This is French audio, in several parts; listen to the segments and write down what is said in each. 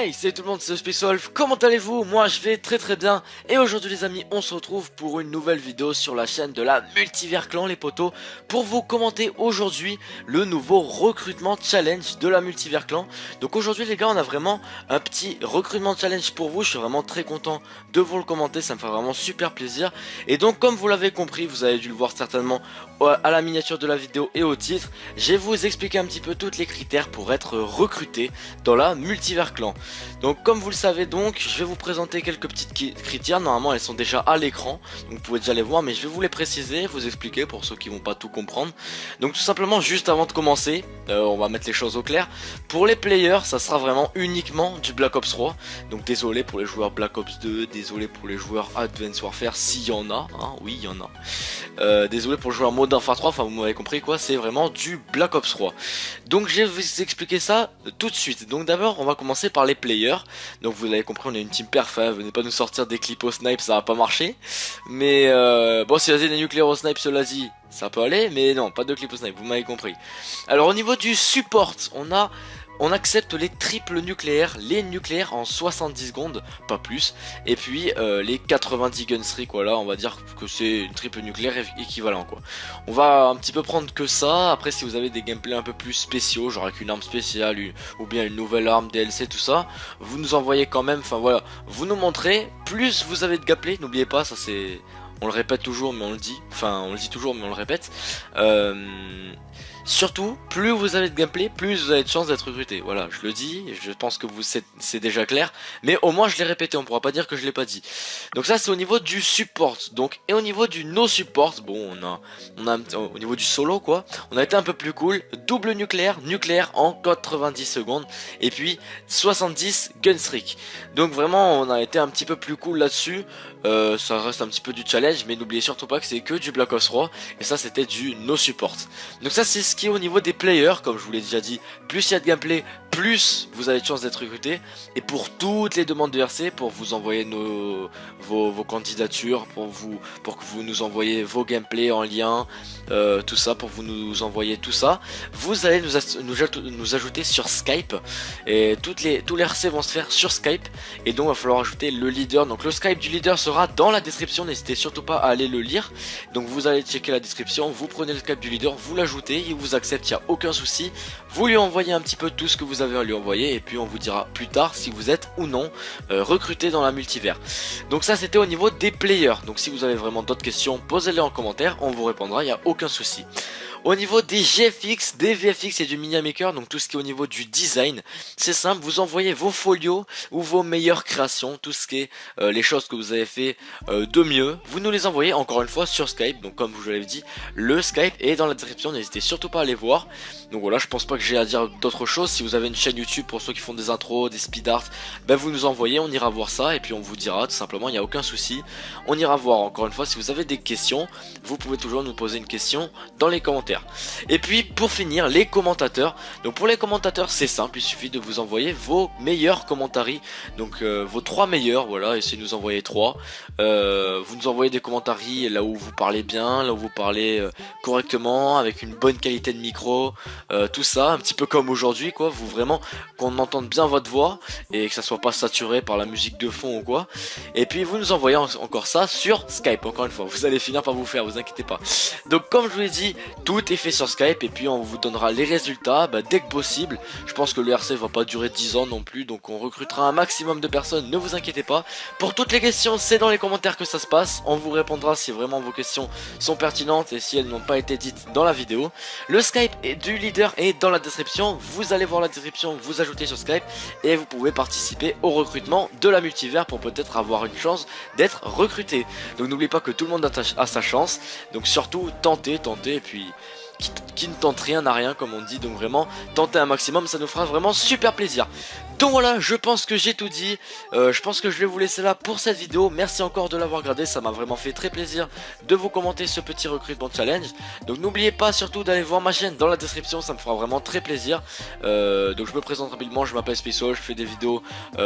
Hey, salut tout le monde, c'est Spacewolf, comment allez-vous? Moi je vais très bien, et aujourd'hui les amis, on se retrouve pour une nouvelle vidéo sur la chaîne de la Multivers Clan les potos, pour vous commenter aujourd'hui le nouveau recrutement challenge de la Multivers Clan. Donc aujourd'hui les gars, on a vraiment un petit recrutement challenge pour vous, je suis vraiment très content de vous le commenter, ça me fait vraiment super plaisir. Et donc comme vous l'avez compris, vous avez dû le voir certainement à la miniature de la vidéo et au titre, je vais vous expliquer un petit peu tous les critères pour être recruté dans la Multivers Clan. Donc comme vous le savez, donc je vais vous présenter quelques petites critères. Normalement elles sont déjà à l'écran, donc vous pouvez déjà les voir, mais je vais vous les préciser, vous expliquer pour ceux qui vont pas tout comprendre. Donc tout simplement, juste avant de commencer, on va mettre les choses au clair. Pour les players, ça sera vraiment uniquement du Black Ops 3. Donc désolé pour les joueurs Black Ops 2, désolé pour les joueurs Advanced Warfare s'il y en a, hein, oui il y en a. Désolé pour le joueur Modern Warfare 3, enfin vous m'avez compris quoi, c'est vraiment du Black Ops 3. Donc je vais vous expliquer ça tout de suite. Donc d'abord on va commencer par les players. Donc vous l'avez compris, on est une team perf, hein. Venez pas nous sortir des clips au snipe, ça va pas marcher. Mais bon, si vas-y des nucléaires au snipe, cela dit, ça peut aller, mais non, pas de clip au snipe, vous m'avez compris. Alors au niveau du support, on accepte les triples nucléaires, les nucléaires en 70 secondes, pas plus. Et puis les 90 gun streak, voilà, on va dire que c'est une triple nucléaire équivalent quoi. On va un petit peu prendre que ça. Après si vous avez des gameplays un peu plus spéciaux, genre avec une arme spéciale ou bien une nouvelle arme DLC, tout ça, vous nous envoyez quand même, enfin voilà, vous nous montrez. Plus vous avez de gameplay, n'oubliez pas, ça c'est... On le répète toujours mais on le dit, enfin on le dit toujours mais on le répète. Surtout, plus vous avez de gameplay, plus vous avez de chances d'être recruté. Voilà, je le dis, je pense que c'est déjà clair, mais au moins je l'ai répété, on pourra pas dire que je l'ai pas dit. Donc ça c'est au niveau du support. Donc et au niveau du no support, bon au niveau du solo quoi, on a été un peu plus cool. Double nucléaire en 90 secondes et puis 70 gun streak. Donc vraiment on a été un petit peu plus cool là-dessus. Ça reste un petit peu du challenge, mais n'oubliez surtout pas que c'est que du Black Ops 3 et ça c'était du no support. Donc ça c'est ce qui est au niveau des players, comme je vous l'ai déjà dit, plus il y a de gameplay, plus vous avez de chances d'être recruté. Et pour toutes les demandes de RC, pour vous envoyer vos candidatures, pour que vous nous envoyiez vos gameplays en lien, tout ça, pour vous nous envoyer tout ça, vous allez nous ajouter sur Skype. Et tous les RC vont se faire sur Skype. Et donc il va falloir ajouter le leader. Donc le Skype du leader sera dans la description, n'hésitez surtout pas à aller le lire. Donc vous allez checker la description, vous prenez le Skype du leader, vous l'ajoutez, il vous accepte, il n'y a aucun souci. Vous lui envoyez un petit peu tout ce que vous avez à lui envoyer et puis on vous dira plus tard si vous êtes ou non recruté dans la multivers. Donc ça c'était au niveau des players. Donc si vous avez vraiment d'autres questions, posez-les en commentaire, on vous répondra, il n'y a aucun souci. Au niveau des GFX, des VFX et du Minimaker, donc tout ce qui est au niveau du design, c'est simple, vous envoyez vos folios ou vos meilleures créations, tout ce qui est les choses que vous avez fait de mieux, vous nous les envoyez encore une fois sur Skype. Donc comme je vous l'avais dit, le Skype est dans la description, n'hésitez surtout pas à aller voir. Donc voilà, je pense pas que j'ai à dire d'autres choses. Si vous avez une chaîne YouTube pour ceux qui font des intros, des speed art, ben vous nous envoyez, on ira voir ça et puis on vous dira tout simplement, il n'y a aucun souci. On ira voir encore une fois, si vous avez des questions, vous pouvez toujours nous poser une question dans les commentaires. Et puis pour finir, les commentateurs. Donc pour les commentateurs c'est simple, il suffit de vous envoyer vos meilleurs commentaries. Donc vos 3 meilleurs, voilà, essayez de nous envoyer 3. Vous nous envoyez des commentaries là où vous parlez bien, là où vous parlez correctement, avec une bonne qualité de micro, tout ça, un petit peu comme aujourd'hui quoi, vous vraiment qu'on entende bien votre voix et que ça soit pas saturé par la musique de fond ou quoi. Et puis vous nous envoyez encore ça sur Skype, encore une fois, vous allez finir par vous faire, vous inquiétez pas. Donc comme je vous l'ai dit, tout est fait sur Skype et puis on vous donnera les résultats dès que possible. Je pense que le RC va pas durer 10 ans non plus, donc on recrutera un maximum de personnes, ne vous inquiétez pas. Pour toutes les questions, c'est dans les commentaires que ça se passe, on vous répondra si vraiment vos questions sont pertinentes et si elles n'ont pas été dites dans la vidéo. Le Skype du leader est dans la description, vous allez voir la description, vous ajoutez sur Skype et vous pouvez participer au recrutement de la multivers pour peut-être avoir une chance d'être recruté. Donc n'oubliez pas que tout le monde a sa chance, donc surtout tentez et puis qui ne tente rien n'a rien comme on dit, donc vraiment tentez un maximum, ça nous fera vraiment super plaisir. Donc voilà, je pense que j'ai tout dit, je pense que je vais vous laisser là pour cette vidéo. Merci encore de l'avoir regardé, ça m'a vraiment fait très plaisir de vous commenter ce petit recrutement challenge. Donc n'oubliez pas surtout d'aller voir ma chaîne dans la description, ça me fera vraiment très plaisir. Donc je me présente rapidement, je m'appelle Spacewolf, je fais des vidéos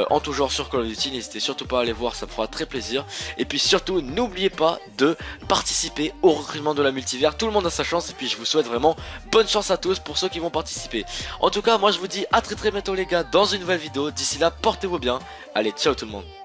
en tout genre sur Call of Duty, n'hésitez surtout pas à aller voir, ça me fera très plaisir. Et puis surtout n'oubliez pas de participer au recrutement de la multivers, tout le monde a sa chance et puis je vous souhaite souhaite vraiment bonne chance à tous pour ceux qui vont participer. En tout cas, moi je vous dis à très bientôt les gars dans une nouvelle vidéo. D'ici là, portez-vous bien. Allez, ciao tout le monde.